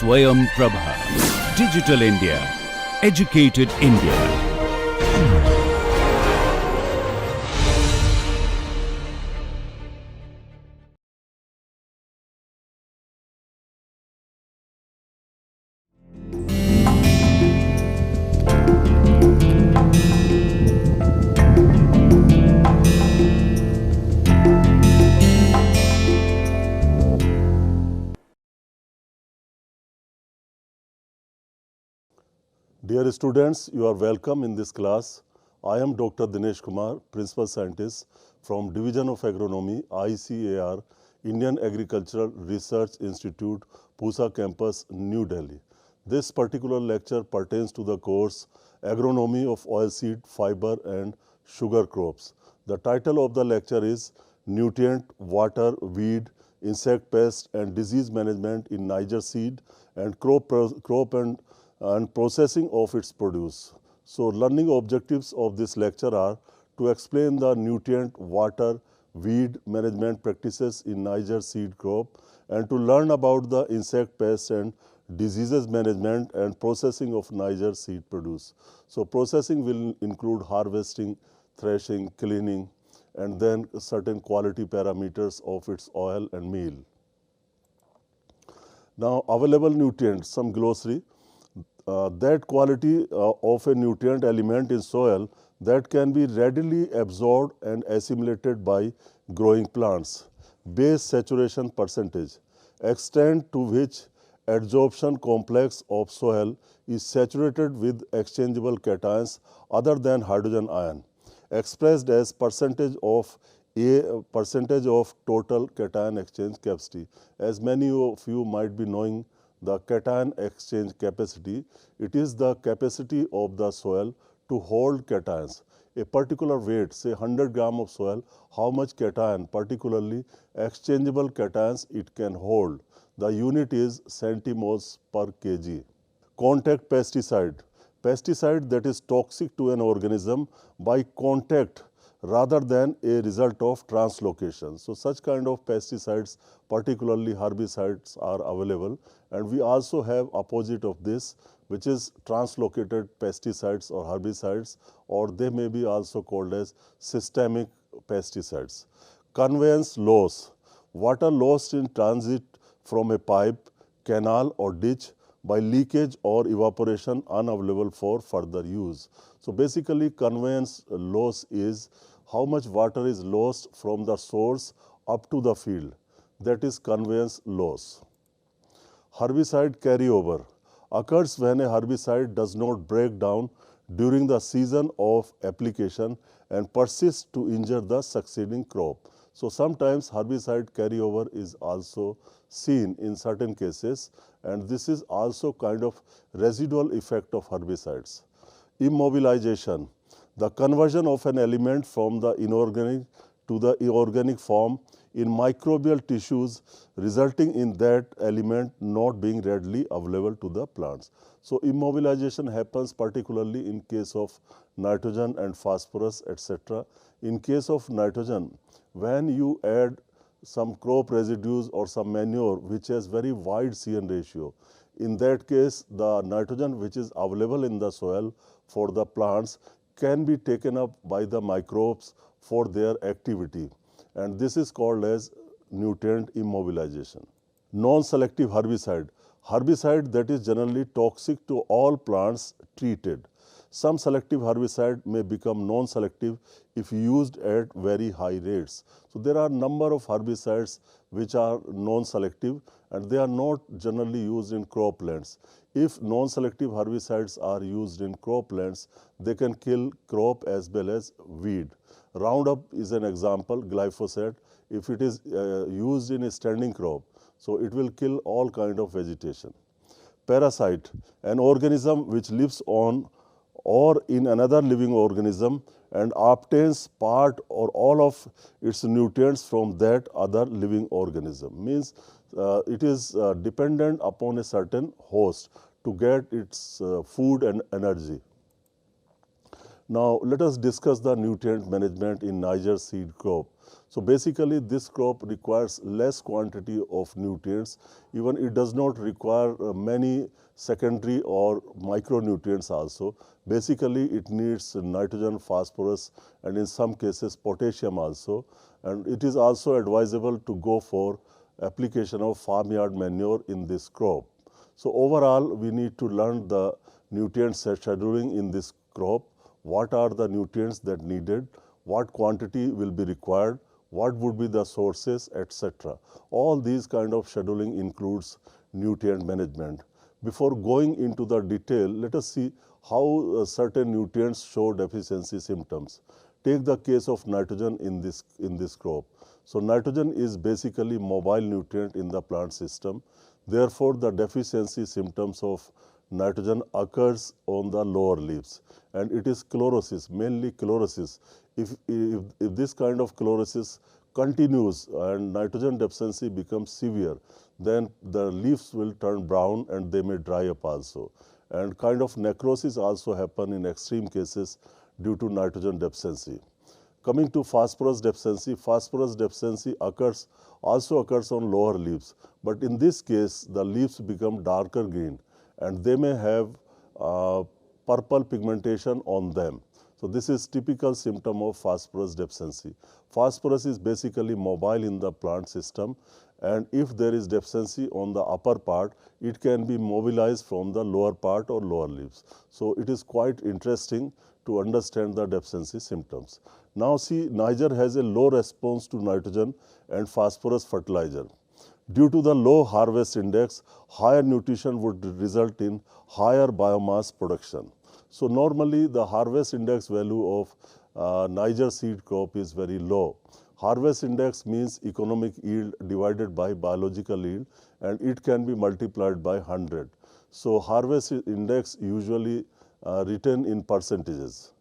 SwayamPrabha. Digital India. Educated India. Dear students, you are welcome in this class. I am Dr. Dinesh Kumar, Principal Scientist from Division of Agronomy, ICAR, Indian Agricultural Research Institute, Pusa Campus, New Delhi. This particular lecture pertains to the course Agronomy of Oilseed, Fiber and Sugar Crops. The title of the lecture is Nutrient, Water, Weed, Insect, Pest and Disease Management in Niger Seed and Crop and processing of its produce. So, learning objectives of this lecture are to explain the nutrient, water, weed management practices in Niger seed crop and to learn about the insect pests and diseases management and processing of Niger seed produce. So, processing will include harvesting, threshing, cleaning and then certain quality parameters of its oil and meal. Now, available nutrients, some glossary. That quality of a nutrient element in soil that can be readily absorbed and assimilated by growing plants. Base saturation percentage, extent to which adsorption complex of soil is saturated with exchangeable cations other than hydrogen ion, expressed as percentage of total cation exchange capacity. As many of you might be knowing, the cation exchange capacity, it is the capacity of the soil to hold cations. A particular weight, say 100 gram of soil, how much cation, particularly exchangeable cations it can hold. The unit is centimoles per kg. Contact pesticide, pesticide that is toxic to an organism by contact rather than a result of translocation. So, such kind of pesticides, particularly herbicides, are available, and we also have opposite of this, which is translocated pesticides or herbicides, or they may be also called as systemic pesticides. Conveyance loss, water lost in transit from a pipe, canal or ditch by leakage or evaporation unavailable for further use. So, basically conveyance loss is how much water is lost from the source up to the field, that is conveyance loss. Herbicide carryover occurs when a herbicide does not break down during the season of application and persists to injure the succeeding crop. So, sometimes herbicide carryover is also seen in certain cases, and this is also kind of residual effect of herbicides. Immobilization, the conversion of an element from the inorganic to the organic form in microbial tissues, resulting in that element not being readily available to the plants. So, immobilization happens particularly in case of nitrogen and phosphorus, etc. In case of nitrogen, when you add some crop residues or some manure which has very wide CN ratio, in that case the nitrogen which is available in the soil for the plants can be taken up by the microbes for their activity, and this is called as nutrient immobilization. Non-selective herbicide, herbicide that is generally toxic to all plants treated. Some selective herbicide may become non-selective if used at very high rates. So, there are number of herbicides which are non-selective and they are not generally used in croplands. If non-selective herbicides are used in croplands, they can kill crop as well as weed. Roundup is an example, glyphosate, if it is used in a standing crop, so it will kill all kind of vegetation. Parasite, an organism which lives on or in another living organism and obtains part or all of its nutrients from that other living organism. Means it is dependent upon a certain host to get its food and energy. Now let us discuss the nutrient management in Niger seed crop. So basically this crop requires less quantity of nutrients, even it does not require many secondary or micronutrients also. Basically it needs nitrogen, phosphorus and in some cases potassium also, and it is also advisable to go for application of farmyard manure in this crop. So overall we need to learn the nutrient scheduling in this crop. What are the nutrients that needed, what quantity will be required, what would be the sources, etc. All these kind of scheduling includes nutrient management. Before going into the detail, let us see how certain nutrients show deficiency symptoms. Take the case of nitrogen in this crop. So nitrogen is basically mobile nutrient in the plant system. Therefore, the deficiency symptoms of nitrogen occurs on the lower leaves, and it is chlorosis, mainly chlorosis. If this kind of chlorosis continues and nitrogen deficiency becomes severe, then the leaves will turn brown and they may dry up also. And kind of necrosis also happen in extreme cases due to nitrogen deficiency. Coming to phosphorus deficiency also occurs on lower leaves, but in this case the leaves become darker green and they may have purple pigmentation on them. So this is typical symptom of phosphorus deficiency. Phosphorus is basically mobile in the plant system, and if there is deficiency on the upper part, it can be mobilized from the lower part or lower leaves. So it is quite interesting to understand the deficiency symptoms. Now see, Niger has a low response to nitrogen and phosphorus fertilizer. Due to the low harvest index, higher nutrition would result in higher biomass production. So normally the harvest index value of Niger seed crop is very low. Harvest index means economic yield divided by biological yield, and it can be multiplied by 100. So harvest index usually written in percentages.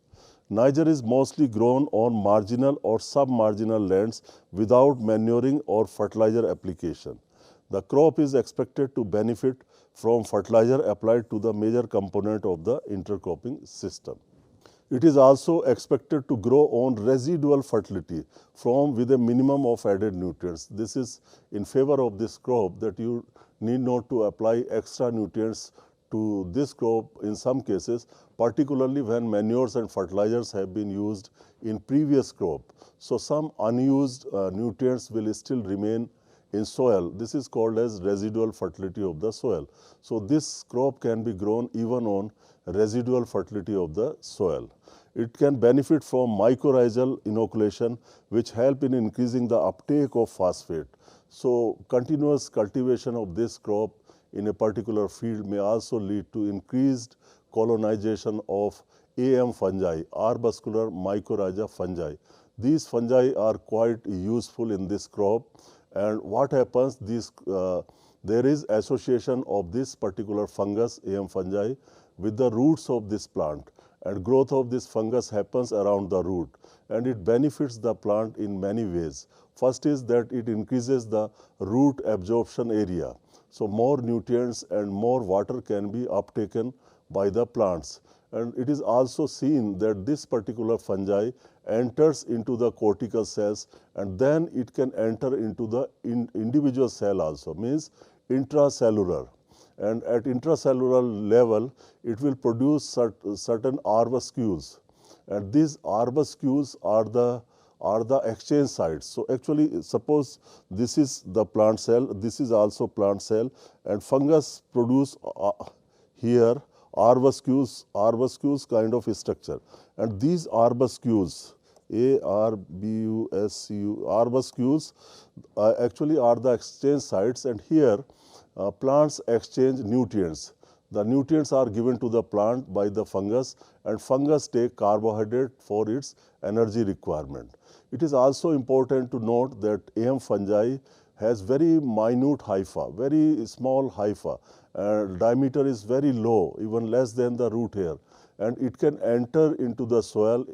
Niger is mostly grown on marginal or sub-marginal lands without manuring or fertilizer application. The crop is expected to benefit from fertilizer applied to the major component of the intercropping system. It is also expected to grow on residual fertility from with a minimum of added nutrients. This is in favor of this crop, that you need not to apply extra nutrients to this crop in some cases, particularly when manures and fertilizers have been used in previous crop. So some unused nutrients will still remain in soil. This is called as residual fertility of the soil. So this crop can be grown even on residual fertility of the soil. It can benefit from mycorrhizal inoculation, which help in increasing the uptake of phosphate. So continuous cultivation of this crop in a particular field may also lead to increased colonization of AM fungi, arbuscular mycorrhiza fungi. These fungi are quite useful in this crop, and what happens, there is association of this particular fungus, AM fungi, with the roots of this plant, and growth of this fungus happens around the root, and it benefits the plant in many ways. First is that it increases the root absorption area. So more nutrients and more water can be uptaken by the plants. And it is also seen that this particular fungi enters into the cortical cells, and then it can enter into the individual cell also, means intracellular. And at intracellular level, it will produce certain arbuscules, and these arbuscules are the exchange sites. So actually, suppose this is the plant cell, this is also plant cell, and fungus produce here arbuscules kind of structure, and these arbuscules, arbuscules actually are the exchange sites, and here plants exchange nutrients. The nutrients are given to the plant by the fungus, and fungus take carbohydrate for its energy requirement. It is also important to note that AM fungi has very minute hypha, very small hypha, diameter is very low, even less than the root hair, and it can enter into the soil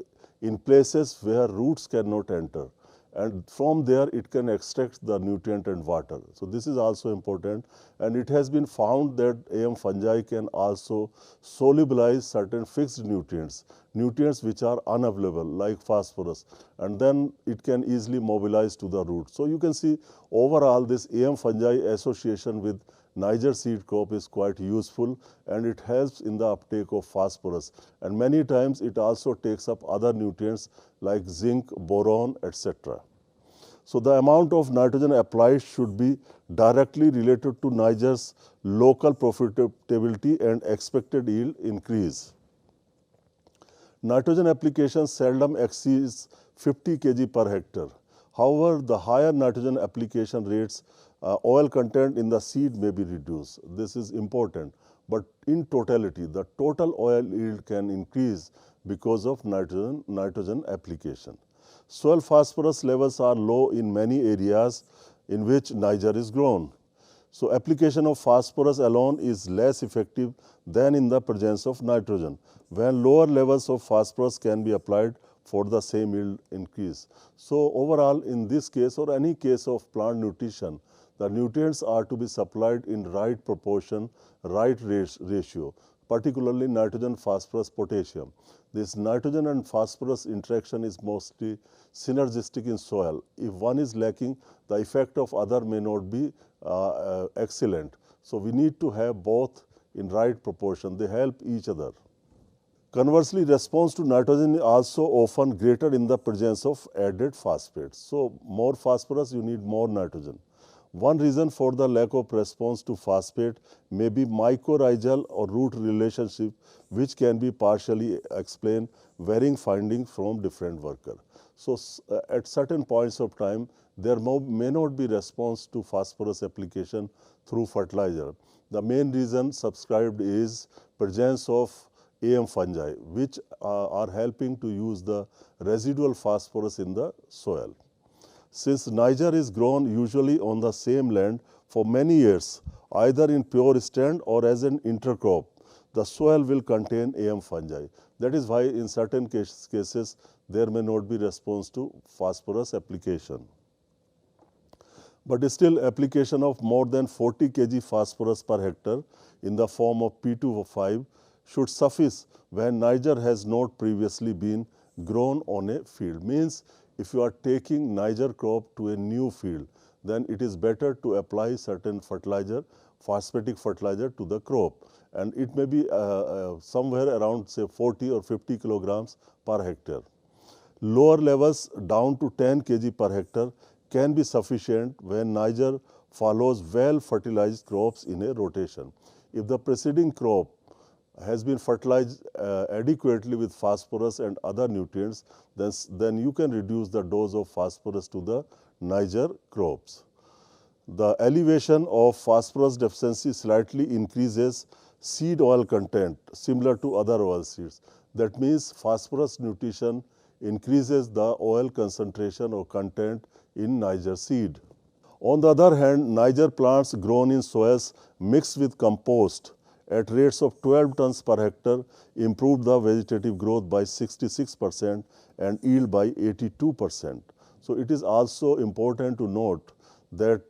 in places where roots cannot enter, and from there it can extract the nutrient and water. So this is also important, and it has been found that AM fungi can also solubilize certain fixed nutrients, nutrients which are unavailable like phosphorus, and then it can easily mobilize to the root. So you can see overall this AM fungi association with niger seed crop is quite useful, and it helps in the uptake of phosphorus, and many times it also takes up other nutrients like zinc, boron, etc. So the amount of nitrogen applied should be directly related to Niger's local profitability and expected yield increase. Nitrogen application seldom exceeds 50 kg per hectare. However, the higher nitrogen application rates, oil content in the seed may be reduced. This is important. But in totality, the total oil yield can increase because of nitrogen application. Soil phosphorus levels are low in many areas in which Niger is grown. So application of phosphorus alone is less effective than in the presence of nitrogen, when lower levels of phosphorus can be applied for the same yield increase. So overall, in this case or any case of plant nutrition, the nutrients are to be supplied in right proportion, right ratio, particularly nitrogen, phosphorus, potassium. This nitrogen and phosphorus interaction is mostly synergistic in soil. If one is lacking, the effect of other may not be excellent. So we need to have both in right proportion. They help each other. Conversely, response to nitrogen is also often greater in the presence of added phosphates. So more phosphorus, you need more nitrogen. One reason for the lack of response to phosphate may be mycorrhizal or root relationship, which can be partially explained, varying findings from different workers. So at certain points of time, there may not be response to phosphorus application through fertilizer. The main reason subscribed is presence of AM fungi, which are helping to use the residual phosphorus in the soil. Since Niger is grown usually on the same land for many years, either in pure stand or as an intercrop, the soil will contain AM fungi. That is why in certain cases there may not be response to phosphorus application. But still, application of more than 40 kg phosphorus per hectare in the form of P2O5 should suffice when Niger has not previously been grown on a field. Means if you are taking Niger crop to a new field, then it is better to apply certain fertilizer, phosphatic fertilizer to the crop, and it may be somewhere around say 40 or 50 kilograms per hectare. Lower levels down to 10 kg per hectare can be sufficient when Niger follows well fertilized crops in a rotation. If the preceding crop has been fertilized adequately with phosphorus and other nutrients, then you can reduce the dose of phosphorus to the Niger crops. The elevation of phosphorus deficiency slightly increases seed oil content similar to other oil seeds. That means phosphorus nutrition increases the oil concentration or content in Niger seed. On the other hand, Niger plants grown in soils mixed with compost at rates of 12 tons per hectare improved the vegetative growth by 66% and yield by 82%. So it is also important to note that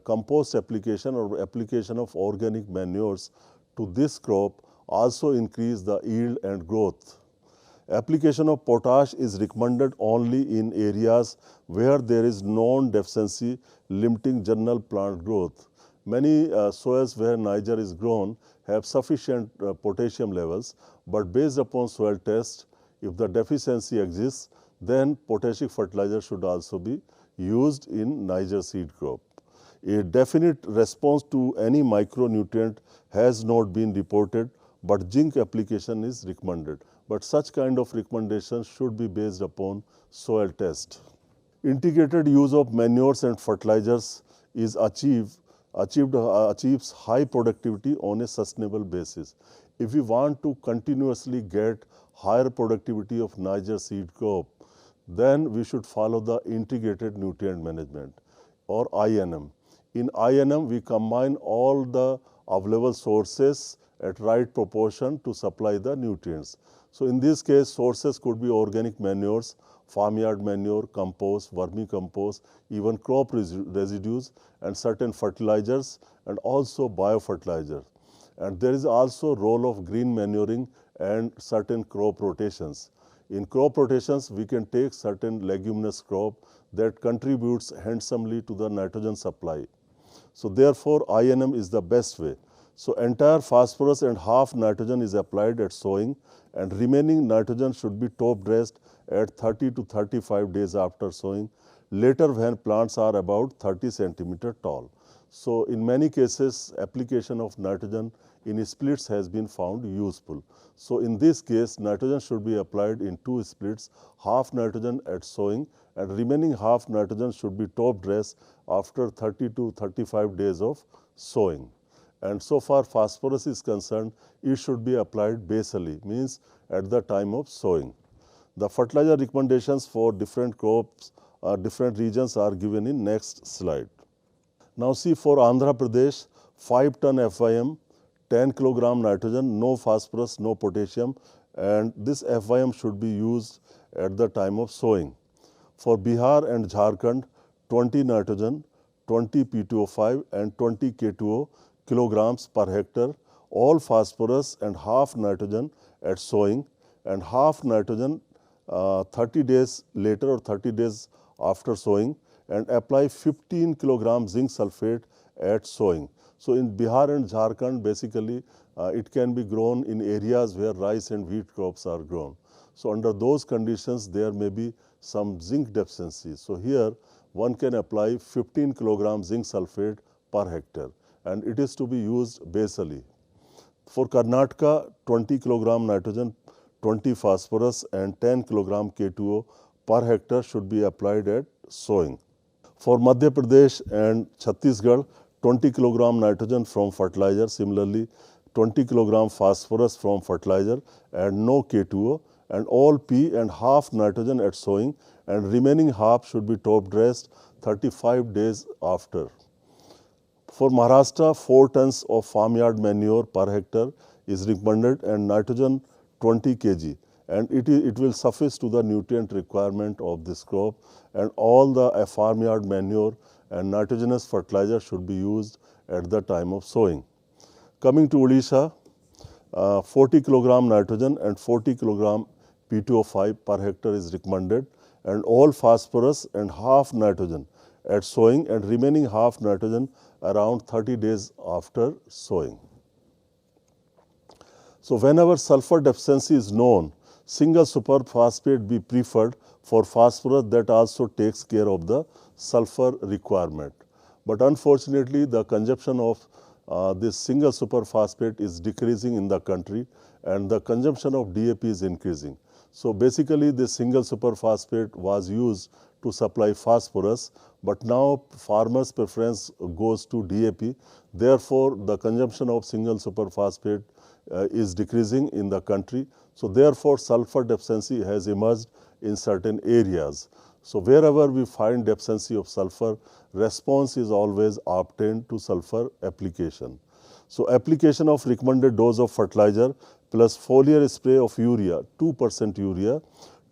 compost application or application of organic manures to this crop also increase the yield and growth. Application of potash is recommended only in areas where there is known deficiency limiting general plant growth. Many soils where Niger is grown have sufficient potassium levels, but based upon soil test, if the deficiency exists, then potassic fertilizer should also be used in Niger seed crop. A definite response to any micronutrient has not been reported, but zinc application is recommended. But such kind of recommendations should be based upon soil test. Integrated use of manures and fertilizers is achieves high productivity on a sustainable basis. If we want to continuously get higher productivity of Niger seed crop, then we should follow the integrated nutrient management or INM. In INM, we combine all the available sources at right proportion to supply the nutrients. So in this case, sources could be organic manures, farmyard manure, compost, vermicompost, even crop residues and certain fertilizers and also biofertilizers. And there is also role of green manuring and certain crop rotations. In crop rotations, we can take certain leguminous crop that contributes handsomely to the nitrogen supply. So therefore, INM is the best way. So entire phosphorus and half nitrogen is applied at sowing, and remaining nitrogen should be top dressed at 30 to 35 days after sowing, later when plants are about 30 centimeter tall. So in many cases, application of nitrogen in splits has been found useful. So in this case, nitrogen should be applied in 2 splits, half nitrogen at sowing and remaining half nitrogen should be top dressed after 30 to 35 days of sowing. And so far phosphorus is concerned, it should be applied basally, means at the time of sowing. The fertilizer recommendations for different crops or different regions are given in next slide. Now see, for Andhra Pradesh, 5 ton FIM, 10 kilogram nitrogen, no phosphorus, no potassium, and this FIM should be used at the time of sowing. For Bihar and Jharkhand, 20 nitrogen, 20 P2O5 and 20 K2O kilograms per hectare, all phosphorus and half nitrogen at sowing, and half nitrogen 30 days later or 30 days after sowing, and apply 15 kilogram zinc sulfate at sowing. So in Bihar and Jharkhand, basically it can be grown in areas where rice and wheat crops are grown. So under those conditions, there may be some zinc deficiency. So here one can apply 15 kilogram zinc sulfate per hectare, and it is to be used basally. For Karnataka, 20 kilogram nitrogen, 20 phosphorus and 10 kilogram K2O per hectare should be applied at sowing. For Madhya Pradesh and Chhattisgarh, 20 kilogram nitrogen from fertilizer, similarly 20 kilogram phosphorus from fertilizer and no K2O, and all P and half nitrogen at sowing, and remaining half should be top dressed 35 days after. For Maharashtra, 4 tons of farmyard manure per hectare is recommended and nitrogen 20 kg, and it will suffice to the nutrient requirement of this crop, and all the farmyard manure and nitrogenous fertilizer should be used at the time of sowing. Coming to Odisha, 40 kilogram nitrogen and 40 kilogram P2O5 per hectare is recommended, and all phosphorus and half nitrogen at sowing and remaining half nitrogen around 30 days after sowing. So whenever sulfur deficiency is known, single superphosphate be preferred for phosphorus that also takes care of the sulfur requirement. But unfortunately, the consumption of this single superphosphate is decreasing in the country, and the consumption of DAP is increasing. So basically, this single superphosphate was used to supply phosphorus, but now farmers' preference goes to DAP. Therefore, the consumption of single superphosphate is decreasing in the country. So therefore, sulfur deficiency has emerged in certain areas. So wherever we find deficiency of sulfur, response is always obtained to sulfur application. So application of recommended dose of fertilizer plus foliar spray of urea, 2% urea,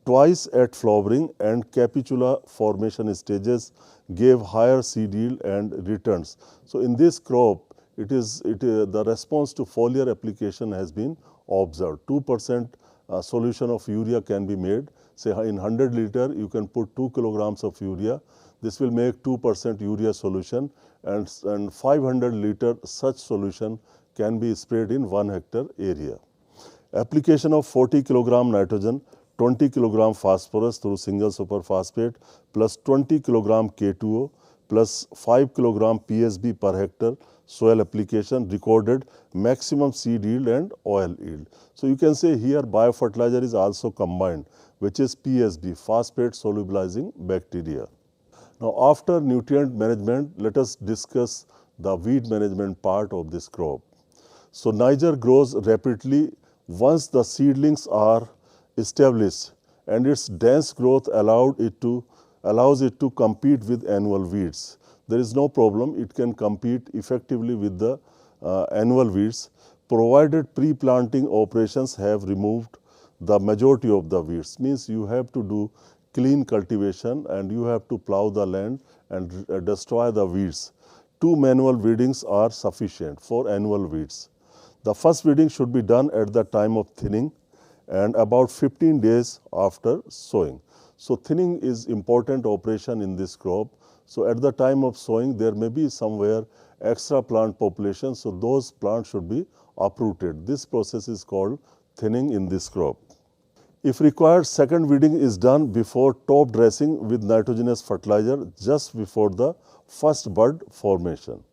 twice at flowering and capitula formation stages gave higher seed yield and returns. So in this crop, the response to foliar application has been observed. 2% solution of urea can be made. Say in 100 liter, you can put 2 kilograms of urea. This will make 2% urea solution, and 500 liter such solution can be sprayed in 1 hectare area. Application of 40 kilogram nitrogen, 20 kilogram phosphorus through single superphosphate plus 20 kilogram K2O plus 5 kilogram PSB per hectare soil application recorded maximum seed yield and oil yield. So you can say here biofertilizer is also combined, which is PSB, phosphate solubilizing bacteria. Now after nutrient management, let us discuss the weed management part of this crop. So niger grows rapidly once the seedlings are established, and its dense growth allows it to compete with annual weeds. There is no problem, it can compete effectively with the annual weeds, provided pre-planting operations have removed the majority of the weeds. Means you have to do clean cultivation and you have to plow the land and destroy the weeds. 2 manual weedings are sufficient for annual weeds. The first weeding should be done at the time of thinning and about 15 days after sowing. So thinning is important operation in this crop. So at the time of sowing, there may be somewhere extra plant population, so those plants should be uprooted. This process is called thinning in this crop. If required, second weeding is done before top dressing with nitrogenous fertilizer just before the first bud formation.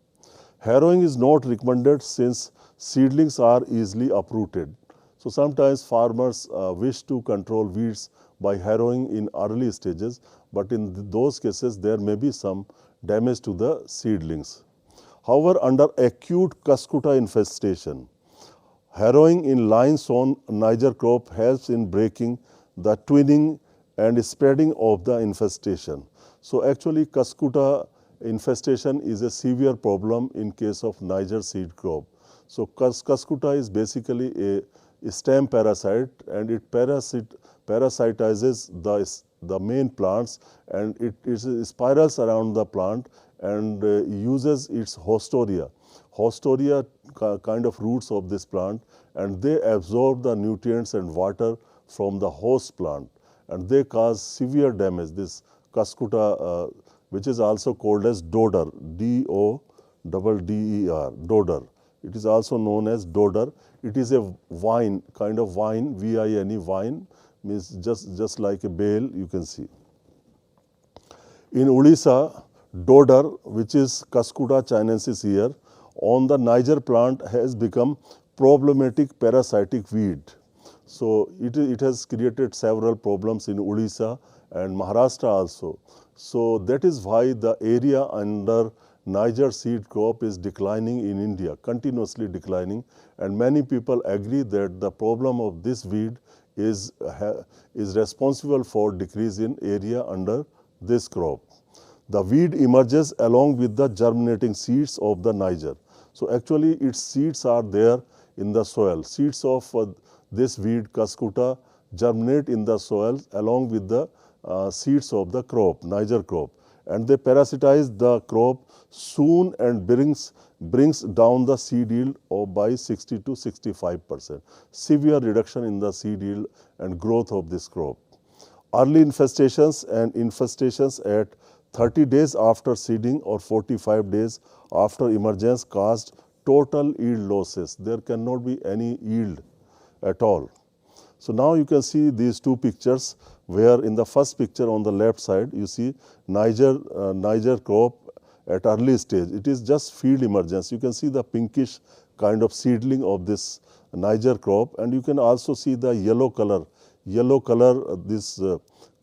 Harrowing is not recommended since seedlings are easily uprooted. So sometimes farmers wish to control weeds by harrowing in early stages, but in those cases there may be some damage to the seedlings. However, under acute cuscuta infestation, harrowing in line-sown niger crop helps in breaking the twinning and spreading of the infestation. So actually cuscuta infestation is a severe problem in case of niger seed crop. So cuscuta is basically a stem parasite, and it parasitizes the main plants, and it spirals around the plant and uses its hostoria kind of roots of this plant, and they absorb the nutrients and water from the host plant, and they cause severe damage. This cuscuta, which is also called as dodder, D-O-D-D-E-R, dodder. It is also known as dodder. It is a vine, kind of vine, V-I-N-E, vine, means just like a bale, you can see. In Odisha, dodder, which is Cuscuta chinensis here, on the Niger plant has become problematic parasitic weed. So it has created several problems in Odisha and Maharashtra also. So that is why the area under Niger seed crop is declining in India, continuously declining, and many people agree that the problem of this weed is responsible for decrease in area under this crop. The weed emerges along with the germinating seeds of the Niger. So actually its seeds are there in the soil. Seeds of this weed, Cuscuta, germinate in the soil along with the seeds of the crop, Niger crop, and they parasitize the crop soon and brings down the seed yield by 60 to 65%. Severe reduction in the seed yield and growth of this crop. Early infestations and infestations at 30 days after seeding or 45 days after emergence caused total yield losses. There cannot be any yield at all. So now you can see these two pictures, where in the first picture on the left side you see Niger crop at early stage. It is just field emergence. You can see the pinkish kind of seedling of this Niger crop, and you can also see the yellow color this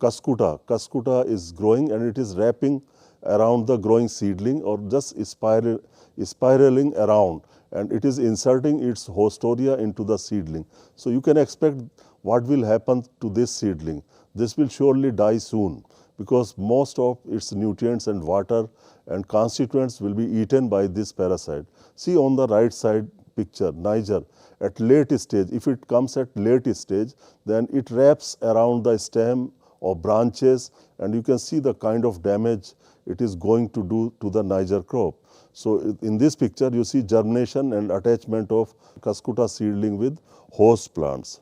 Cuscuta. Cuscuta is growing and it is wrapping around the growing seedling or just spiraling around, and it is inserting its hostoria into the seedling. So you can expect what will happen to this seedling. This will surely die soon because most of its nutrients and water and constituents will be eaten by this parasite. See on the right side picture, Niger at late stage. If it comes at late stage, then it wraps around the stem or branches, and you can see the kind of damage it is going to do to the Niger crop. So in this picture you see germination and attachment of Cuscuta seedling with host plants.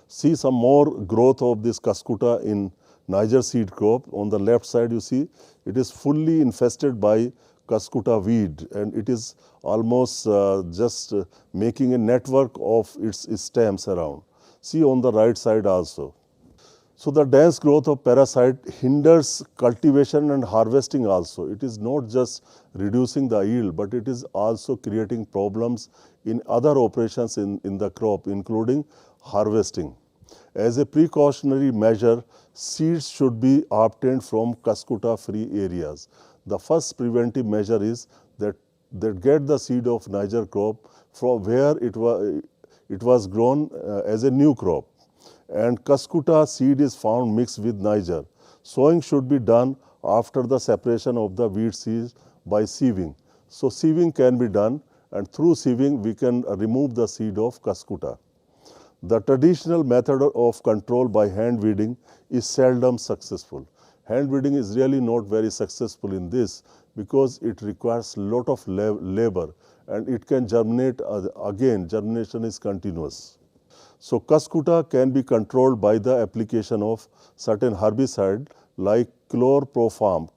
See some more growth of this Cuscuta in Niger seed crop. On the left side you see it is fully infested by Cuscuta weed, and it is almost just making a network of its stems around. See on the right side also. So the dense growth of parasite hinders cultivation and harvesting also. It is not just reducing the yield, but it is also creating problems in other operations in the crop, including harvesting. As a precautionary measure, seeds should be obtained from Cuscuta free areas. The first preventive measure is that get the seed of Niger crop from where it was grown as a new crop. And Cuscuta seed is found mixed with Niger. Sowing should be done after the separation of the weed seeds by sieving. So sieving can be done, and through sieving we can remove the seed of Cuscuta. The traditional method of control by hand weeding is seldom successful. Hand weeding is really not very successful in this because it requires lot of labor and it can germinate again. Germination is continuous. So cuscuta can be controlled by the application of certain herbicide like chlorpropham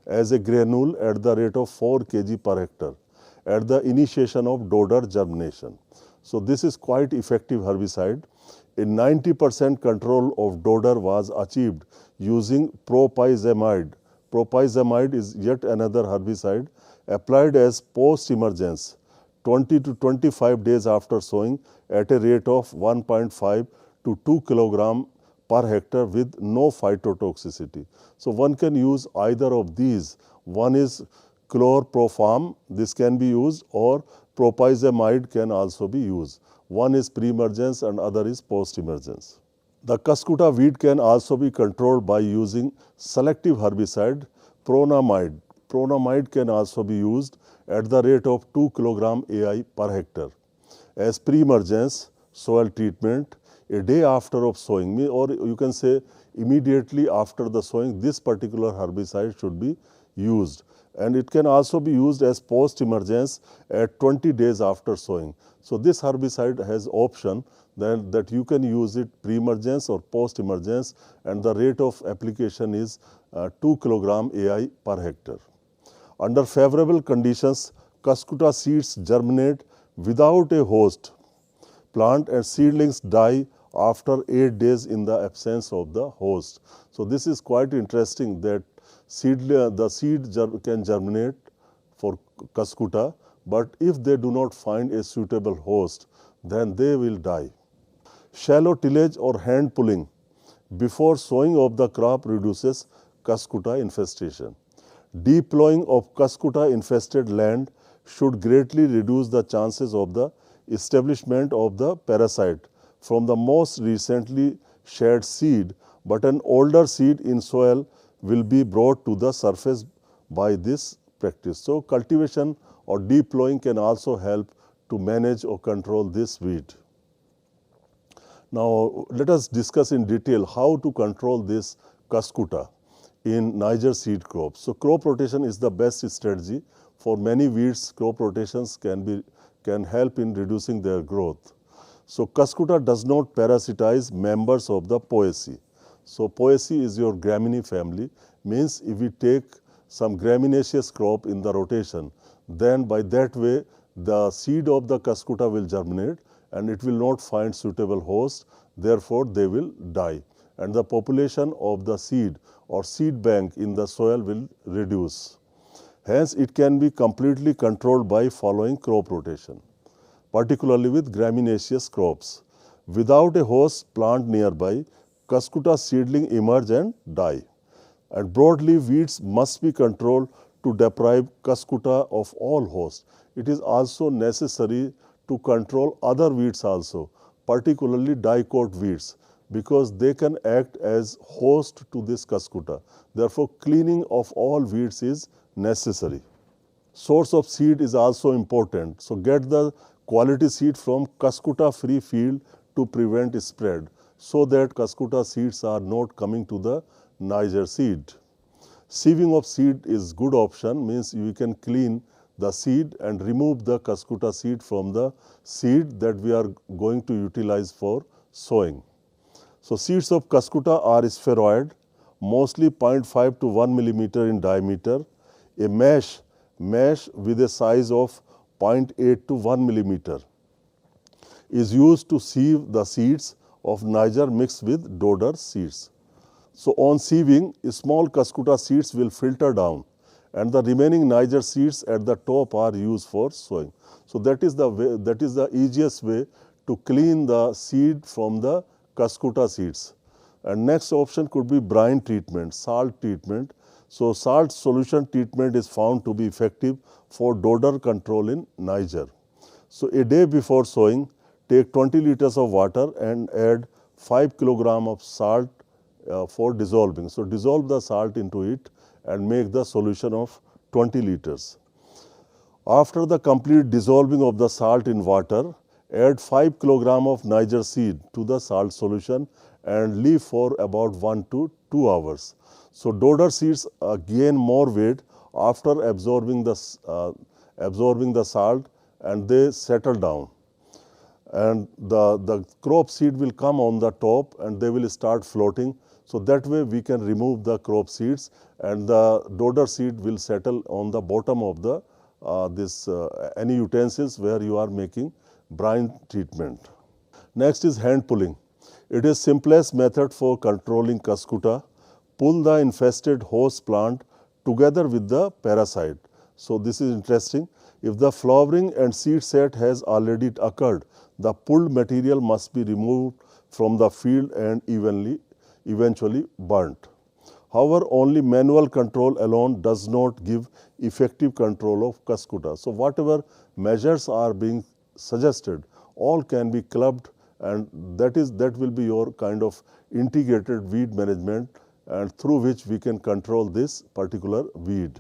as a granule at the rate of 4 kg per hectare at the initiation of dodder germination. So this is quite effective herbicide. A 90% control of dodder was achieved using propyzamide. Propyzamide is yet another herbicide applied as post-emergence 20 to 25 days after sowing at a rate of 1.5 to 2 kg per hectare with no phytotoxicity. So one can use either of these. One is chlorpropham, this can be used, or propyzamide can also be used. One is pre-emergence and other is post-emergence. The cuscuta weed can also be controlled by using selective herbicide pronamide. Pronamide can also be used at the rate of 2 kg AI per hectare. As pre-emergence soil treatment, a day after of sowing, or you can say immediately after the sowing, this particular herbicide should be used. And it can also be used as post-emergence at 20 days after sowing. So this herbicide has option that you can use it pre-emergence or post-emergence, and the rate of application is 2 kg AI per hectare. Under favorable conditions, cuscuta seeds germinate without a host plant and seedlings die after 8 days in the absence of the host. So this is quite interesting that the seed can germinate for cuscuta, but if they do not find a suitable host, then they will die. Shallow tillage or hand pulling before sowing of the crop reduces cuscuta infestation. Deep plowing of cuscuta infested land should greatly reduce the chances of the establishment of the parasite from the most recently shed seed, but an older seed in soil will be brought to the surface by this practice. So cultivation or deep plowing can also help to manage or control this weed. Now let us discuss in detail how to control this cuscuta in niger seed crops. So crop rotation is the best strategy. For many weeds, crop rotations can help in reducing their growth. So cuscuta does not parasitize members of the Poaceae. So Poaceae is your graminea family, means if we take some graminaceous crop in the rotation, then by that way the seed of the cuscuta will germinate and it will not find suitable host, therefore they will die and the population of the seed or seed bank in the soil will reduce. Hence it can be completely controlled by following crop rotation, particularly with graminaceous crops. Without a host plant nearby, cuscuta seedling emerge and die. And broadleaf weeds must be controlled to deprive cuscuta of all hosts. It is also necessary to control other weeds also, particularly dicot weeds, because they can act as host to this cuscuta. Therefore, cleaning of all weeds is necessary. Source of seed is also important. So get the quality seed from cuscuta free field to prevent spread, so that cuscuta seeds are not coming to the niger seed. Sieving of seed is good option, means you can clean the seed and remove the cuscuta seed from the seed that we are going to utilize for sowing. So seeds of cuscuta are spheroid, mostly 0.5 to 1 millimeter in diameter. A mesh with a size of 0.8 to 1 millimeter is used to sieve the seeds of niger mixed with dodder seeds. So on sieving, small cuscuta seeds will filter down and the remaining niger seeds at the top are used for sowing. So that is the easiest way to clean the seed from the cuscuta seeds. And next option could be brine treatment, salt treatment. So salt solution treatment is found to be effective for dodder control in niger. So a day before sowing, take 20 liters of water and add 5 kg of salt for dissolving. So dissolve the salt into it and make the solution of 20 liters. After the complete dissolving of the salt in water, add 5 kg of niger seed to the salt solution and leave for about 1 to 2 hours. So dodder seeds gain more weight after absorbing the salt, and they settle down. And the crop seed will come on the top and they will start floating. So that way we can remove the crop seeds and the dodder seed will settle on the bottom of the any utensils where you are making brine treatment. Next is hand pulling. It is simplest method for controlling cuscuta. Pull the infested host plant together with the parasite. So this is interesting. If the flowering and seed set has already occurred, the pulled material must be removed from the field and eventually burnt. However, only manual control alone does not give effective control of cuscuta. So whatever measures are being suggested, all can be clubbed, and that will be your kind of integrated weed management, and through which we can control this particular weed.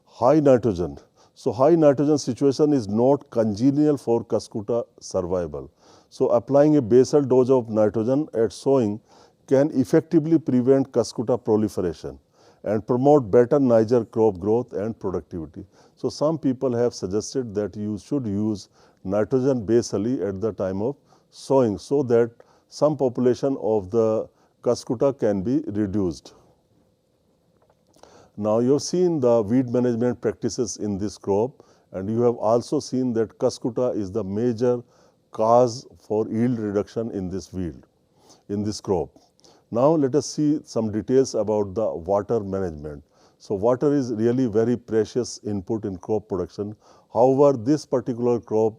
High nitrogen. So high nitrogen situation is not congenial for cuscuta survival. So applying a basal dose of nitrogen at sowing can effectively prevent cuscuta proliferation and promote better niger crop growth and productivity. So some people have suggested that you should use nitrogen basally at the time of sowing so that some population of the cuscuta can be reduced. Now you have seen the weed management practices in this crop, and you have also seen that cuscuta is the major cause for yield reduction in this crop. Now let us see some details about the water management. So water is really very precious input in crop production. However, this particular crop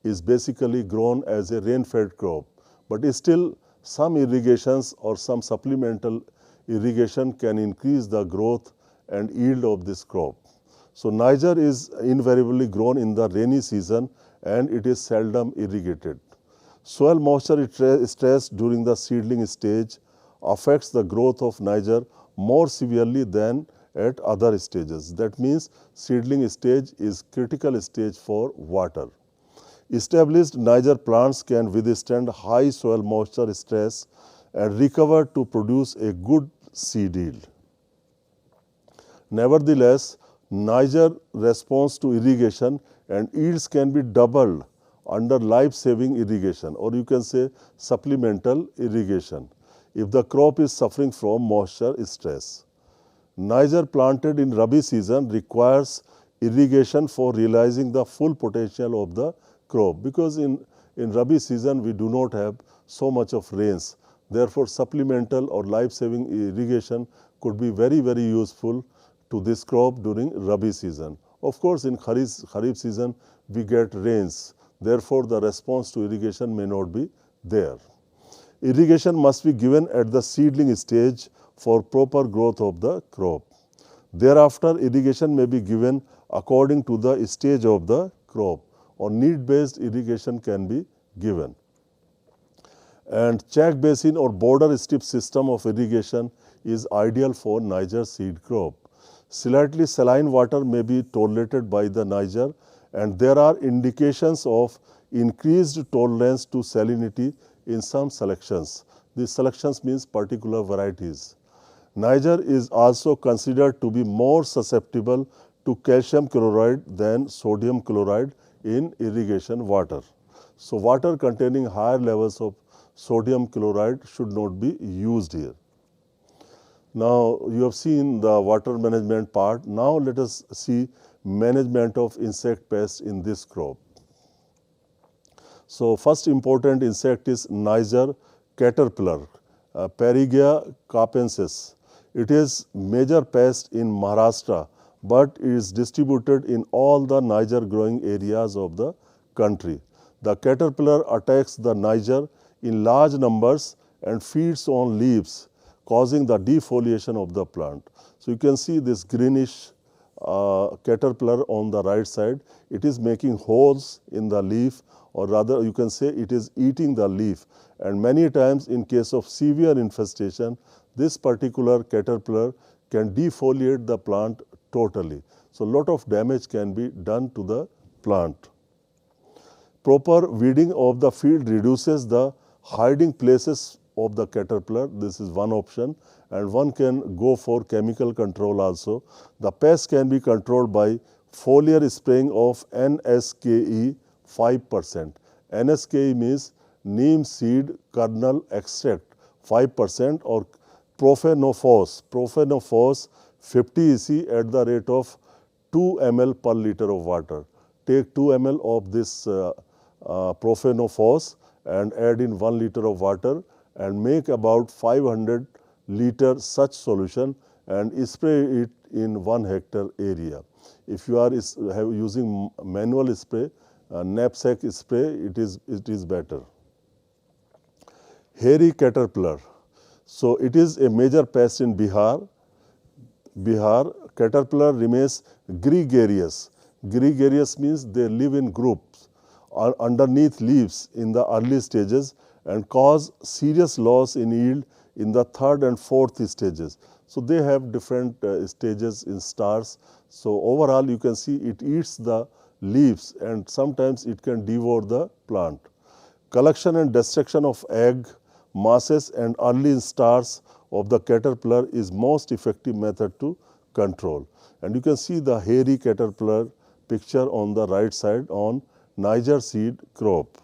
is basically grown as a rain-fed crop, but still some irrigations or some supplemental irrigation can increase the growth and yield of this crop. So niger is invariably grown in the rainy season and it is seldom irrigated. Soil moisture stress during the seedling stage affects the growth of niger more severely than at other stages. That means seedling stage is critical stage for water. Established niger plants can withstand high soil moisture stress and recover to produce a good seed yield. Nevertheless, niger responds to irrigation and yields can be doubled under life-saving irrigation, or you can say supplemental irrigation, if the crop is suffering from moisture stress. Niger planted in Rabi season requires irrigation for realizing the full potential of the crop, because in Rabi season we do not have so much of rains. Therefore, supplemental or life-saving irrigation could be very, very useful to this crop during Rabi season. Of course, in Kharif season we get rains. Therefore, the response to irrigation may not be there. Irrigation must be given at the seedling stage for proper growth of the crop. Thereafter, irrigation may be given according to the stage of the crop, or need-based irrigation can be given. And check basin or border strip system of irrigation is ideal for niger seed crop. Slightly saline water may be tolerated by the niger, and there are indications of increased tolerance to salinity in some selections. These selections means particular varieties. Niger is also considered to be more susceptible to calcium chloride than sodium chloride in irrigation water. So water containing higher levels of sodium chloride should not be used here. Now you have seen the water management part. Now let us see management of insect pests in this crop. So first important insect is niger caterpillar, Parigia capensis. It is major pest in Maharashtra, but it is distributed in all the niger growing areas of the country. The caterpillar attacks the niger in large numbers and feeds on leaves, causing the defoliation of the plant. So you can see this greenish caterpillar on the right side. It is making holes in the leaf, or rather you can say it is eating the leaf, and many times in case of severe infestation, this particular caterpillar can defoliate the plant totally. So lot of damage can be done to the plant. Proper weeding of the field reduces the hiding places of the caterpillar. This is one option, and one can go for chemical control also. The pest can be controlled by foliar spraying of NSKE 5%. NSKE means neem seed kernel extract 5% or profenophos. Profenophos 50 EC at the rate of 2 ml per liter of water. Take 2 ml of this profenophos and add in 1 liter of water and make about 500 liter such solution and spray it in 1 hectare area. If you are using manual spray, knapsack spray, it is better. Hairy caterpillar. So it is a major pest in Bihar. Caterpillar remains gregarious. Gregarious means they live in groups underneath leaves in the early stages and cause serious loss in yield in the 3rd and 4th stages. So they have different stages in stars. So overall you can see it eats the leaves and sometimes it can devour the plant. Collection and destruction of egg, masses and early stars of the caterpillar is most effective method to control. And you can see the hairy caterpillar picture on the right side on niger seed crop.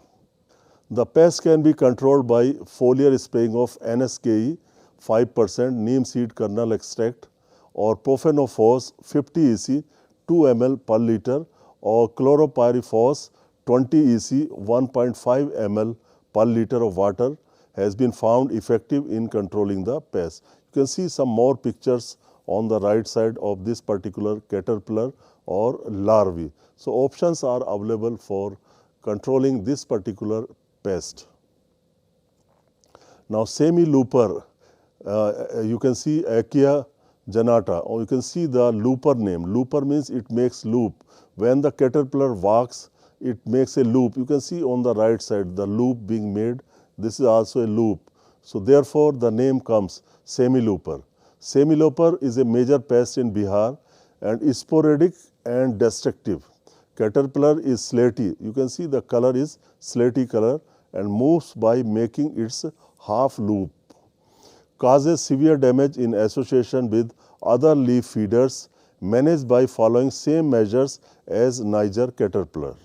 The pest can be controlled by foliar spraying of NSKE 5% neem seed kernel extract or profenophos 50 EC 2 ml per liter or chloropyrifos 20 EC 1.5 ml per liter of water has been found effective in controlling the pest. You can see some more pictures on the right side of this particular caterpillar or larvae. So options are available for controlling this particular pest. Now semi-looper, you can see Achia janata, or you can see the looper name. Looper means it makes loop. When the caterpillar walks, it makes a loop. You can see on the right side the loop being made. This is also a loop. So therefore the name comes semi-looper. Semi-looper is a major pest in Bihar and is sporadic and destructive. Caterpillar is slaty. You can see the color is slaty color and moves by making its half loop. Causes severe damage in association with other leaf feeders managed by following same measures as niger caterpillar.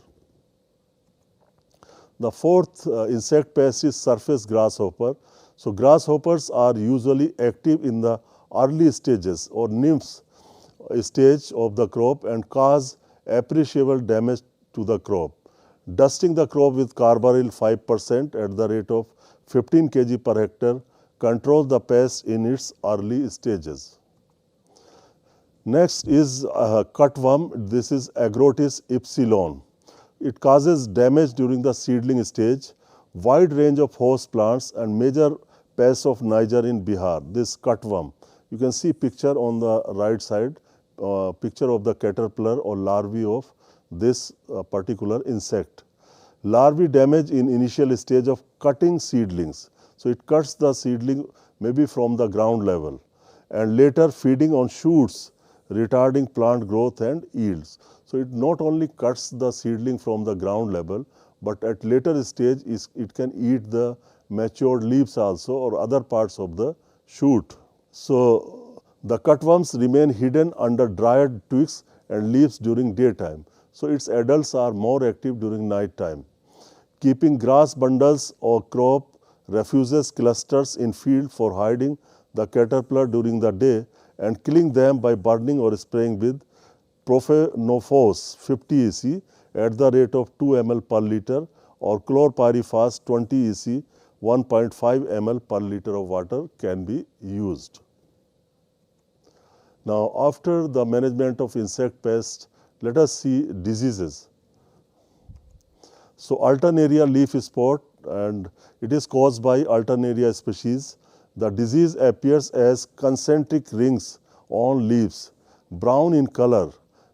The 4th insect pest is surface grasshopper. So grasshoppers are usually active in the early stages or nymphs stage of the crop and cause appreciable damage to the crop. Dusting the crop with carbaryl 5% at the rate of 15 kg per hectare controls the pest in its early stages. Next is cutworm. This is Agrotis epsilon. It causes damage during the seedling stage. Wide range of host plants and major pest of Niger in Bihar. This cutworm. You can see picture on the right side, picture of the caterpillar or larvae of this particular insect. Larvae damage in initial stage of cutting seedlings. So it cuts the seedling maybe from the ground level and later feeding on shoots, retarding plant growth and yields. So it not only cuts the seedling from the ground level, but at later stage it can eat the matured leaves also or other parts of the shoot. So the cutworms remain hidden under dried twigs and leaves during daytime. So its adults are more active during night time. Keeping grass bundles or crop refuses clusters in field for hiding the caterpillar during the day and killing them by burning or spraying with profenophos 50 EC at the rate of 2 ml per liter or chlorpyrifos 20 EC 1.5 ml per liter of water can be used. Now after the management of insect pests, let us see diseases. So alternaria leaf spot, and it is caused by alternaria species. The disease appears as concentric rings on leaves, brown in color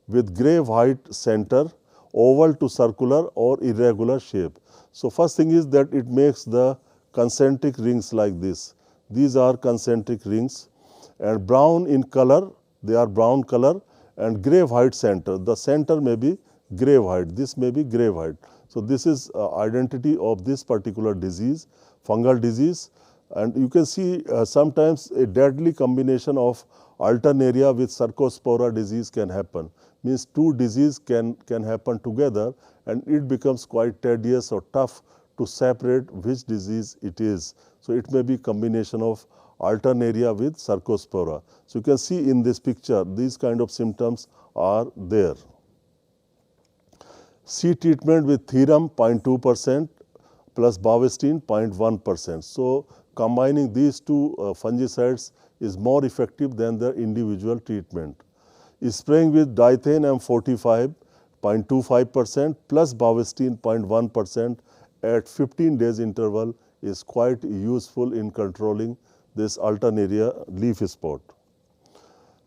with grey-white center, oval to circular or irregular shape. So first thing is that it makes the concentric rings like this. These are concentric rings and brown in color, they are brown color and grey-white center. The center may be grey-white, this may be grey-white. So this is identity of this particular disease, fungal disease. And you can see sometimes a deadly combination of alternaria with cercospora disease can happen. Means two diseases can happen together, and it becomes quite tedious or tough to separate which disease it is. So it may be combination of alternaria with cercospora. So you can see in this picture these kind of symptoms are there. Seed treatment with therum 0.2% plus bavestine 0.1%. So combining these two fungicides is more effective than the individual treatment. Spraying with dithane M45 0.25% plus bavestine 0.1% at 15 days interval is quite useful in controlling this alternaria leaf spot.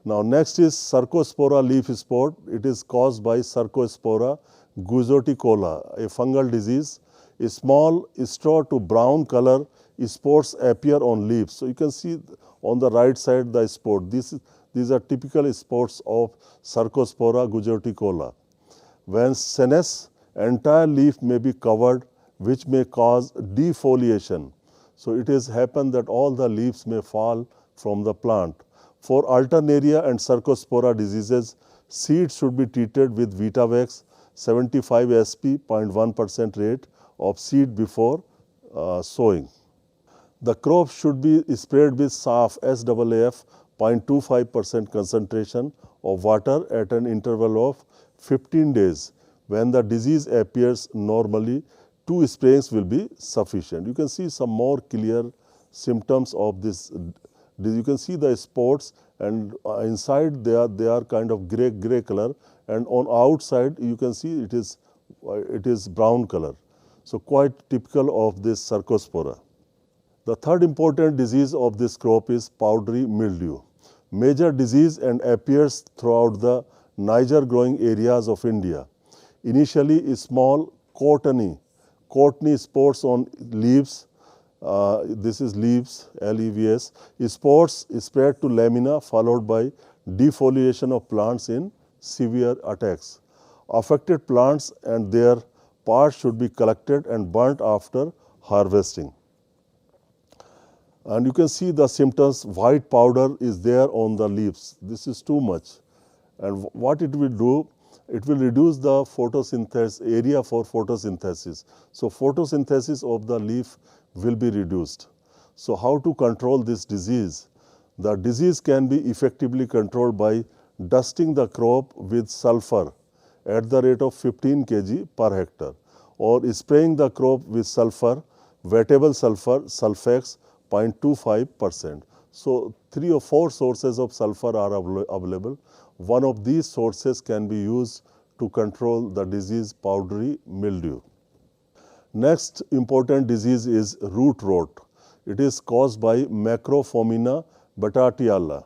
Now next is cercospora leaf spot. It is caused by Cercospora guzoticola, a fungal disease. A small straw to brown color spots appear on leaves. So you can see on the right side the spot. These are typical spots of Cercospora guzoticola. When senesce, entire leaf may be covered, which may cause defoliation. So it has happened that all the leaves may fall from the plant. For alternaria and Cercospora diseases, seeds should be treated with Vitavax 75 sp 0.1% rate of seed before sowing. The crop should be sprayed with SAF SAAF 0.25% concentration of water at an interval of 15 days. When the disease appears normally, 2 sprayings will be sufficient. You can see some more clear symptoms of this. You can see the spots, and inside they are kind of gray color, and on outside you can see it is brown color. So quite typical of this Cercospora. The third important disease of this crop is powdery mildew. Major disease and appears throughout the Niger growing areas of India. Initially small cottony spores on leaves. This is leaves, LEVS. Spores spread to lamina followed by defoliation of plants in severe attacks. Affected plants and their parts should be collected and burnt after harvesting. And you can see the symptoms. White powder is there on the leaves. This is too much. And what it will do, it will reduce the photosynthesis area for photosynthesis. So photosynthesis of the leaf will be reduced. So how to control this disease? The disease can be effectively controlled by dusting the crop with sulfur at the rate of 15 kg per hectare, or spraying the crop with sulfur, wettable sulfur, sulfax 0.25%. So 3 or 4 sources of sulfur are available. One of these sources can be used to control the disease powdery mildew. Next important disease is root rot. It is caused by Macrophomina batatiala.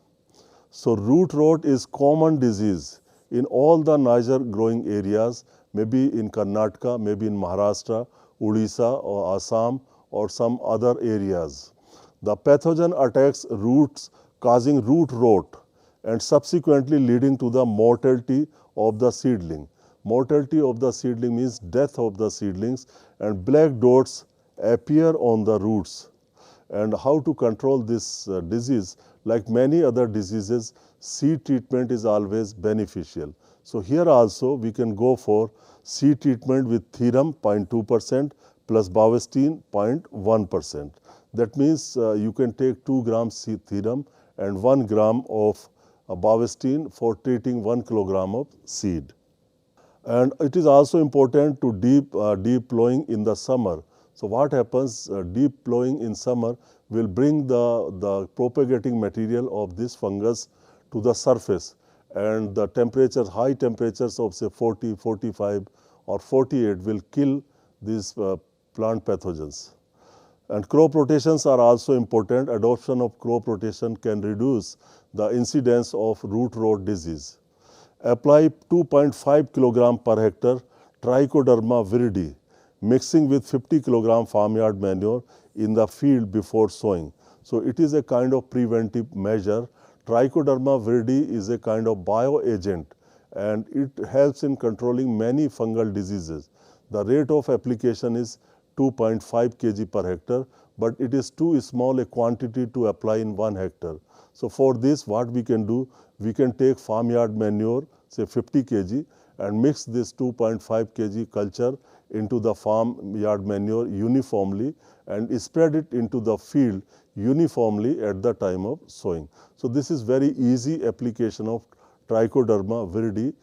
So root rot is common disease in all the Niger growing areas, maybe in Karnataka, maybe in Maharashtra, Odisha or Assam or some other areas. The pathogen attacks roots, causing root rot and subsequently leading to the mortality of the seedling. Mortality of the seedling means death of the seedlings, and black dots appear on the roots. And how to control this disease? Like many other diseases, seed treatment is always beneficial. So here also we can go for seed treatment with therum 0.2% plus bavestine 0.1%. That means you can take 2 grams seed therum and 1 gram of bavestine for treating 1 kilogram of seed. And it is also important to deep plowing in the summer. So what happens, deep plowing in summer will bring the propagating material of this fungus to the surface, and the temperatures, high temperatures of say 40, 45 or 48 will kill these plant pathogens. And crop rotations are also important. Adoption of crop rotation can reduce the incidence of root rot disease. Apply 2.5 kg per hectare Trichoderma viridi mixing with 50 kg farmyard manure in the field before sowing. So it is a kind of preventive measure. Trichoderma viridi is a kind of bioagent, and it helps in controlling many fungal diseases. The rate of application is 2.5 kg per hectare but it is too small a quantity to apply in 1 hectare. So for this, what we can do, we can take farmyard manure, say 50 kg, and mix this 2.5 kg culture into the farmyard manure uniformly and spread it into the field uniformly at the time of sowing. So this is very easy application of Trichoderma viridi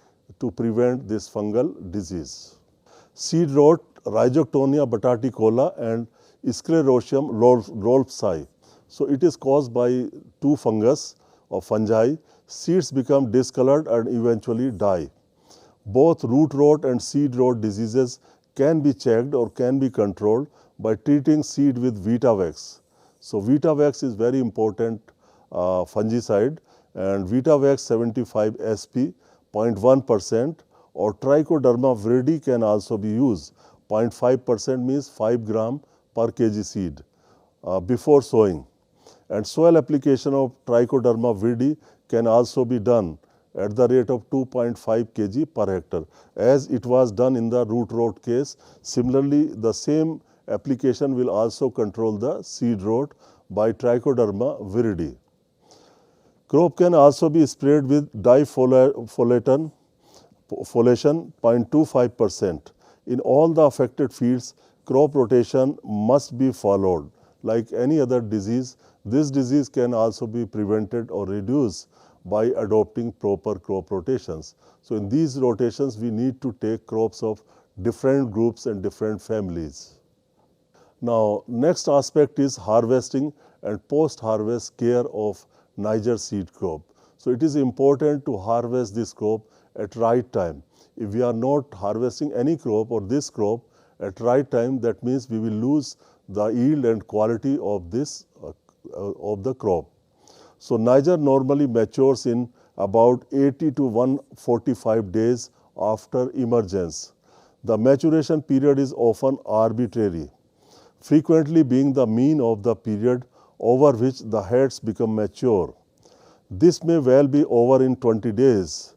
to prevent this fungal disease. Seed rot, Rhizoctonia bataticola and Sclerotium rolfsi. So it is caused by two fungus or fungi. Seeds become discolored and eventually die. Both root rot and seed rot diseases can be checked or can be controlled by treating seed with Vitavax. So Vitavax is very important fungicide, and Vitavax 75 SP 0.1% or Trichoderma viridi can also be used. 0.5% means 5 gram per kg seed before sowing. And soil application of Trichoderma viridi can also be done at the rate of 2.5 kg per hectare, as it was done in the root rot case. Similarly, the same application will also control the seed rot by Trichoderma viridi. Crop can also be sprayed with difoliation 0.25%. In all the affected fields, crop rotation must be followed. Like any other disease, this disease can also be prevented or reduced by adopting proper crop rotations. So in these rotations, we need to take crops of different groups and different families. Now, next aspect is harvesting and post-harvest care of Niger seed crop. So it is important to harvest this crop at right time. If we are not harvesting any crop or this crop at right time, that means we will lose the yield and quality of this of the crop. So Niger normally matures in about 80 to 145 days after emergence. The maturation period is often arbitrary, frequently being the mean of the period over which the heads become mature. This may well be over in 20 days.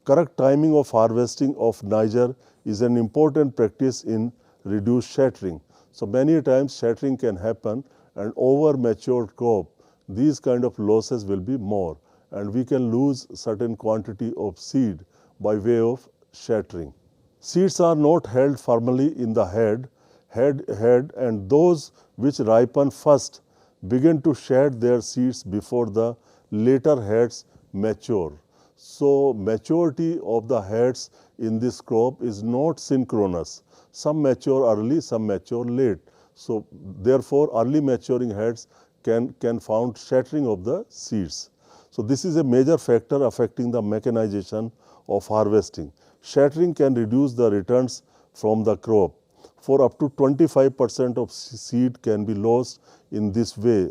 Correct timing of harvesting of Niger is an important practice in reduced shattering. So many times shattering can happen, and over matured crop, these kind of losses will be more, and we can lose certain quantity of seed by way of shattering. Seeds are not held firmly in the head, and those which ripen first begin to shed their seeds before the later heads mature. So maturity of the heads in this crop is not synchronous. Some mature early, some mature late. So therefore, early maturing heads can found shattering of the seeds. So this is a major factor affecting the mechanization of harvesting. Shattering can reduce the returns from the crop. For up to 25% of seed can be lost in this way.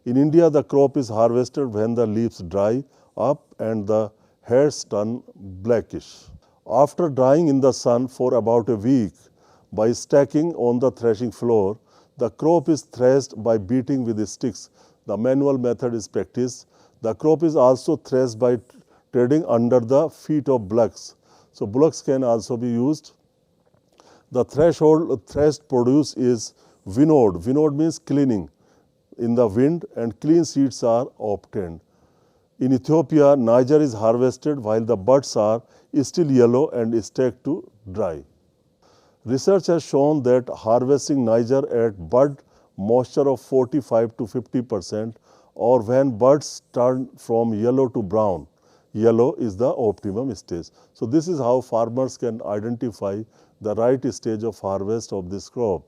In India, the crop is harvested when the leaves dry up and the heads turn blackish. After drying in the sun for about a week, by stacking on the threshing floor, the crop is threshed by beating with sticks. The manual method is practiced. The crop is also threshed by treading under the feet of bullocks. So bullocks can also be used. The threshed produce is winnowed. Winnowed means cleaning in the wind, and clean seeds are obtained. In Ethiopia, Niger is harvested while the buds are still yellow and stacked to dry. Research has shown that harvesting Niger at bud moisture of 45 to 50% or when buds turn from yellow to brown. Yellow is the optimum stage. So this is how farmers can identify the right stage of harvest of this crop.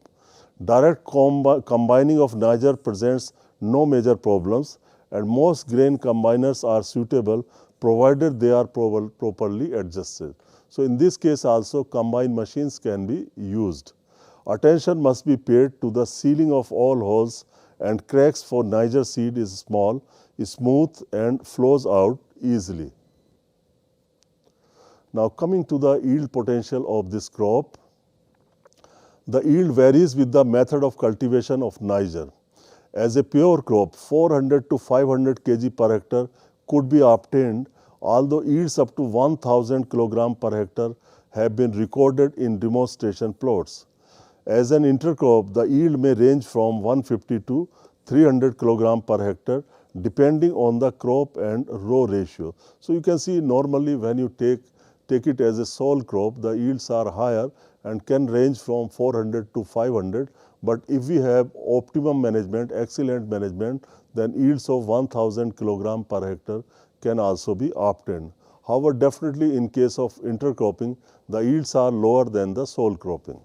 Direct combining of Niger presents no major problems, and most grain combiners are suitable provided they are properly adjusted. So in this case also combine machines can be used. Attention must be paid to the sealing of all holes and cracks, for Niger seed is small, is smooth and flows out easily. Now coming to the yield potential of this crop. The yield varies with the method of cultivation of Niger. As a pure crop, 400 to 500 kg per hectare could be obtained, although yields up to 1000 kg per hectare have been recorded in demonstration plots. As an intercrop, the yield may range from 150 to 300 kg per hectare depending on the crop and row ratio. So you can see normally when you take it as a sole crop, the yields are higher and can range from 400 to 500. But if we have optimum management, excellent management, then yields of 1000 kg per hectare can also be obtained. However, definitely in case of intercropping, the yields are lower than the sole cropping.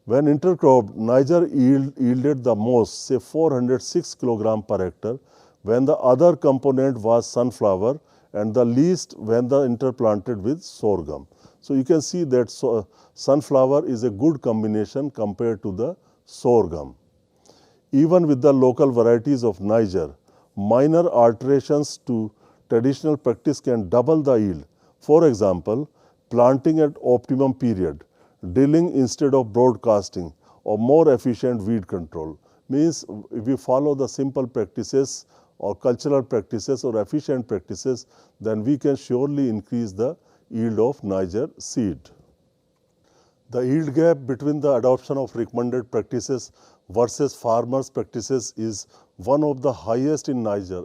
When intercropped, niger yielded the most, say 406 kg per hectare, when the other component was sunflower, and the least when the interplanted with sorghum. So you can see that sunflower is a good combination compared to the sorghum. Even with the local varieties of Niger, minor alterations to traditional practice can double the yield. For example, planting at optimum period, drilling instead of broadcasting, or more efficient weed control. Means if we follow the simple practices or cultural practices or efficient practices, then we can surely increase the yield of Niger seed. The yield gap between the adoption of recommended practices versus farmers' practices is one of the highest in Niger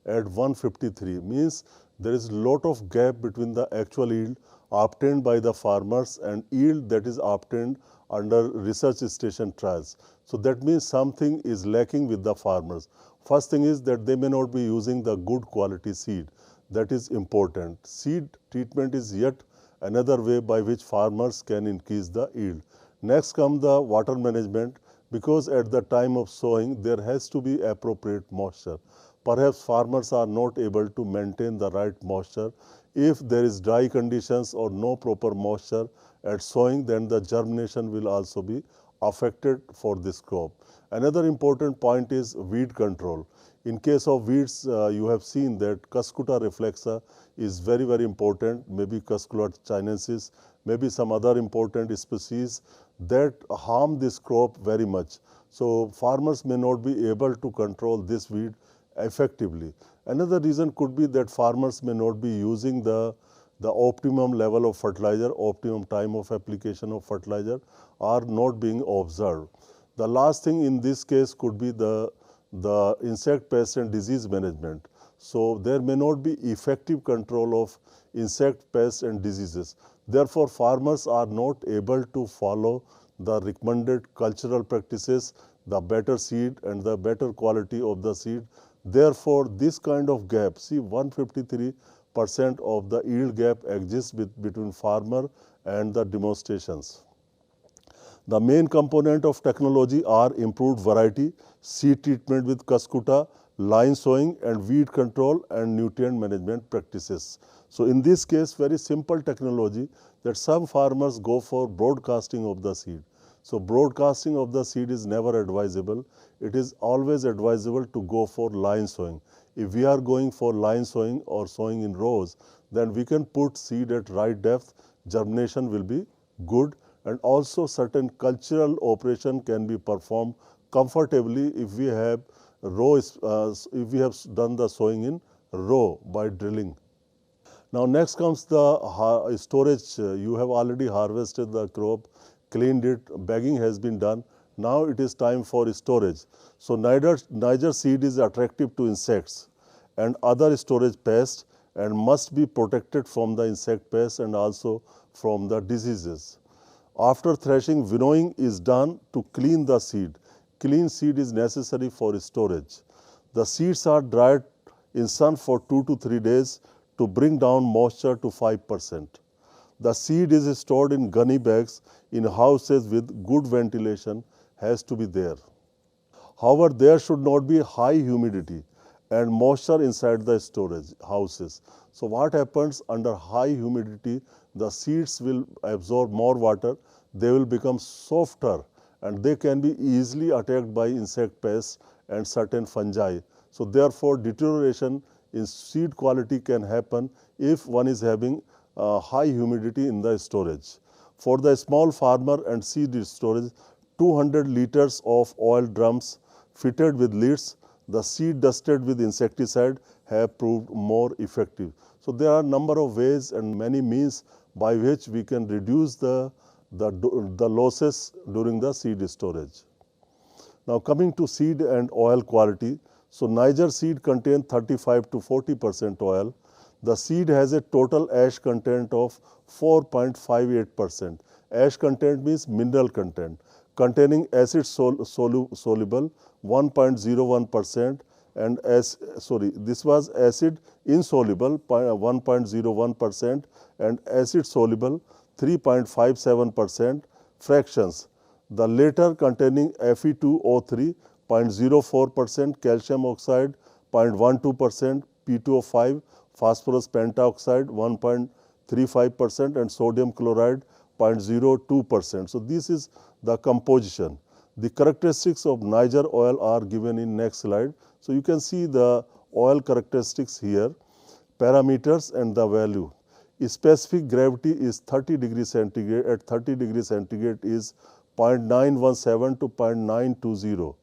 at 153. Means there is a lot of gap between the actual yield obtained by the farmers and yield that is obtained under research station trials. So that means something is lacking with the farmers. First thing is that they may not be using the good quality seed. That is important. Seed treatment is yet another way by which farmers can increase the yield. Next comes the water management, because at the time of sowing there has to be appropriate moisture. Perhaps farmers are not able to maintain the right moisture. If there is dry conditions or no proper moisture at sowing, then the germination will also be affected for this crop. Another important point is weed control. In case of weeds, you have seen that Cuscuta reflexa is very, very important, maybe Cuscuta chinensis, maybe some other important species that harm this crop very much. So farmers may not be able to control this weed effectively. Another reason could be that farmers may not be using the optimum level of fertilizer, optimum time of application of fertilizer are not being observed. The last thing in this case could be the insect, pest and disease management. So there may not be effective control of insect, pests and diseases. Therefore, farmers are not able to follow the recommended cultural practices, the better seed and the better quality of the seed. Therefore, this kind of gap, see 153% of the yield gap exists between farmer and the demonstrations. The main component of technology are improved variety, seed treatment with Cuscuta, line sowing and weed control and nutrient management practices. So in this case, very simple technology that some farmers go for broadcasting of the seed. So broadcasting of the seed is never advisable. It is always advisable to go for line sowing. If we are going for line sowing or sowing in rows, then we can put seed at right depth, germination will be good, and also certain cultural operation can be performed comfortably if we have if we have done the sowing in row by drilling. Now next comes the storage. You have already harvested the crop, cleaned it, bagging has been done. Now it is time for storage. So Niger seed is attractive to insects and other storage pests and must be protected from the insect pests and also from the diseases. After threshing, winnowing is done to clean the seed. Clean seed is necessary for storage. The seeds are dried in sun for 2 to 3 days to bring down moisture to 5%. The seed is stored in gunny bags in houses with good ventilation has to be there. However, there should not be high humidity and moisture inside the storage houses. So what happens under high humidity, the seeds will absorb more water, they will become softer and they can be easily attacked by insect pests and certain fungi. So therefore, deterioration in seed quality can happen if one is having high humidity in the storage. For the small farmer and seed storage, 200 liters of oil drums fitted with lids, the seed dusted with insecticide have proved more effective. So there are a number of ways and many means by which we can reduce the the losses during the seed storage. Now coming to seed and oil quality. So Niger seed contains 35 to 40% oil. The seed has a total ash content of 4.58%. Ash content means mineral content, containing acid soluble 1.01% and this was acid insoluble 1.01% and acid soluble 3.57% fractions. The latter containing Fe2O3 0.04%, calcium oxide 0.12%, P2O5, phosphorus pentaoxide 1.35% and sodium chloride 0.02%. So this is the composition. The characteristics of Niger oil are given in next slide. So you can see the oil characteristics here, parameters and the value. Specific gravity is 30 degrees centigrade. At 30 degrees centigrade is 0.917 to 0.920.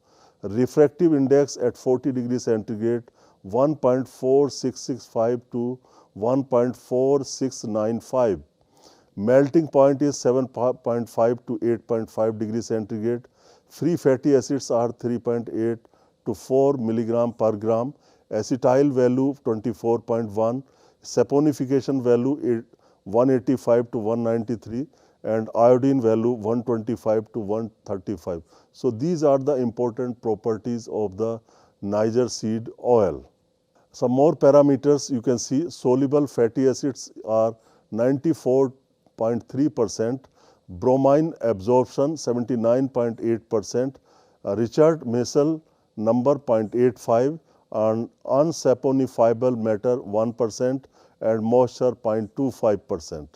Refractive index at 40 degrees centigrade 1.4665 to 1.4695. Melting point is 7.5 to 8.5 degrees centigrade. Free fatty acids are 3.8 to 4 milligram per gram. Acetyl value 24.1. Saponification value 185 to 193 and iodine value 125 to 135. So these are the important properties of the Niger seed oil. Some more parameters you can see. Soluble fatty acids are 94.3%, bromine absorption 79.8%, Richard Mason number 0.85 and unsaponifiable matter 1% and moisture 0.25%.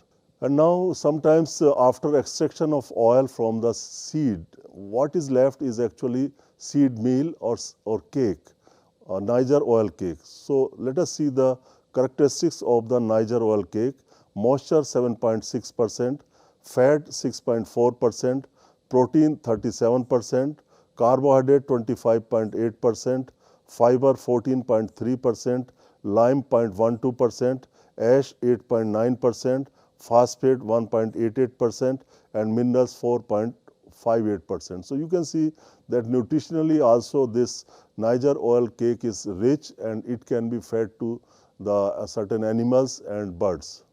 And now sometimes after extraction of oil from the seed, what is left is actually seed meal or cake, Niger oil cake. So let us see the characteristics of the Niger oil cake. Moisture 7.6%, fat 6.4%, protein 37%, carbohydrate 25.8%, fiber 14.3%, lime 0.12%, ash 8.9%, phosphate 1.88% and minerals 4.58%. So you can see that nutritionally also this Niger oil cake is rich and it can be fed to the certain animals and birds.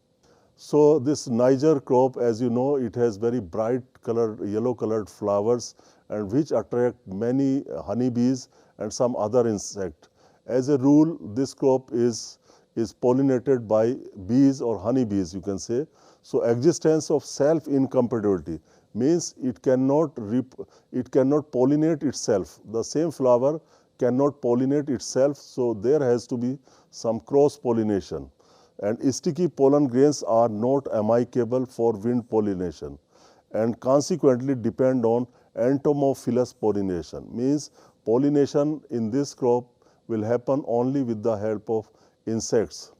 So this Niger crop, as you know, it has very bright colored, yellow colored flowers and which attract many honeybees and some other insect. As a rule, this crop is pollinated by bees or honeybees, you can say. So existence of self-incompatibility means it cannot pollinate itself. The same flower cannot pollinate itself, so there has to be some cross-pollination. And sticky pollen grains are not amicable for wind pollination and consequently depend on entomophilous pollination. Means pollination in this crop will happen only with the help of insects.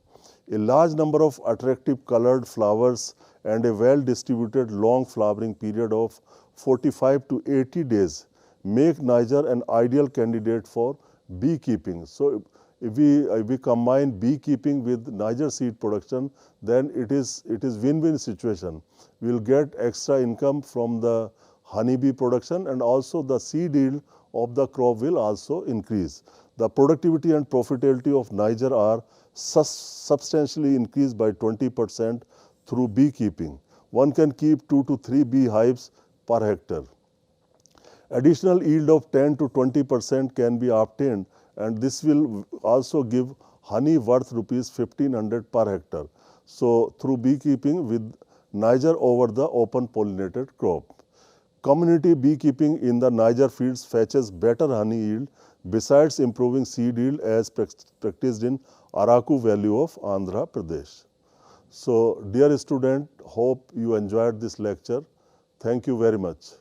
A large number of attractive colored flowers and a well-distributed long flowering period of 45 to 80 days make Niger an ideal candidate for beekeeping. So if we combine beekeeping with Niger seed production, then it is win-win situation. We will get extra income from the honeybee production and also the seed yield of the crop will also increase. The productivity and profitability of Niger are substantially increased by 20% through beekeeping. One can keep 2 to 3 beehives per hectare. Additional yield of 10 to 20% can be obtained and this will also give honey worth rupees 1500 per hectare. So through beekeeping with Niger over the open pollinated crop. Community beekeeping in the Niger fields fetches better honey yield besides improving seed yield as practiced in Araku Valley of Andhra Pradesh. So dear student, hope you enjoyed this lecture. Thank you very much.